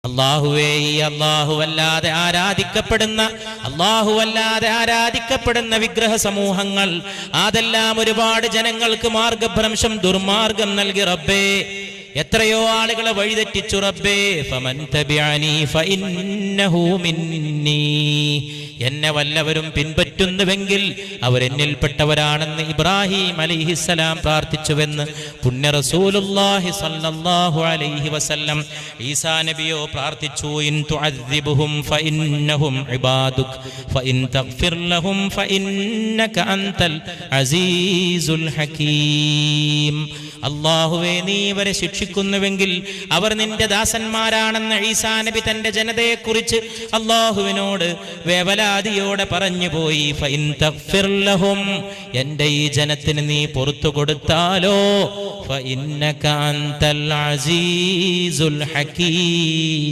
അല്ലാഹുവേ, ഈ അല്ലാഹുവല്ലാതെ ആരാധിക്കപ്പെടുന്ന വിഗ്രഹ സമൂഹങ്ങൾ അതെല്ലാം ഒരുപാട് ജനങ്ങൾക്ക് മാർഗഭ്രംശം, ദുർമാർഗം നൽകി റബ്ബേ. എത്രയോ ആളുകളെ വഴിതെറ്റിച്ചു റബ്ബേ. ഫമൻ തബിഅനി ഫഇന്നഹു മിന്നി, എന്നെ വല്ലവരും പിൻപറ്റുന്നുവെങ്കിൽ അവരെന്നിൽപ്പെട്ടവരാണെന്ന് ഇബ്രാഹിം അലൈഹിസ്സലാം പ്രാർത്ഥിച്ചുവെന്ന് പുണ്യ റസൂലുള്ളാഹി സ്വല്ലല്ലാഹു അലൈഹി വസല്ലം. ഈസാ നബിയോ പ്രാർത്ഥിച്ചു, ഇൻ തുഅദ്ദിബുഹും ഫഇന്നഹും ഇബാദുക ഫഇൻ തഗ്ഫിർ ലഹും ഫഇന്നക അൻതൽ അസീസുൽ ഹകീം. അല്ലാഹുവേ, നീ ഇവരെ ശിക്ഷിക്കുന്നുവെങ്കിൽ അവർ നിന്റെ ദാസന്മാരാണെന്ന് ഈസാ നബി തന്റെ ജനതയെക്കുറിച്ച് അല്ലാഹുവിനോട് വേവലാതിയോടെ പറഞ്ഞുപോയി. ഫഇൻ തഗ്ഫിർ ലഹും, എന്റെ ഈ ജനത്തിന് നീ പുറത്തു കൊടുത്താലോ ഫഇന്നക അൻതൽ അസീസുൽ ഹകീം.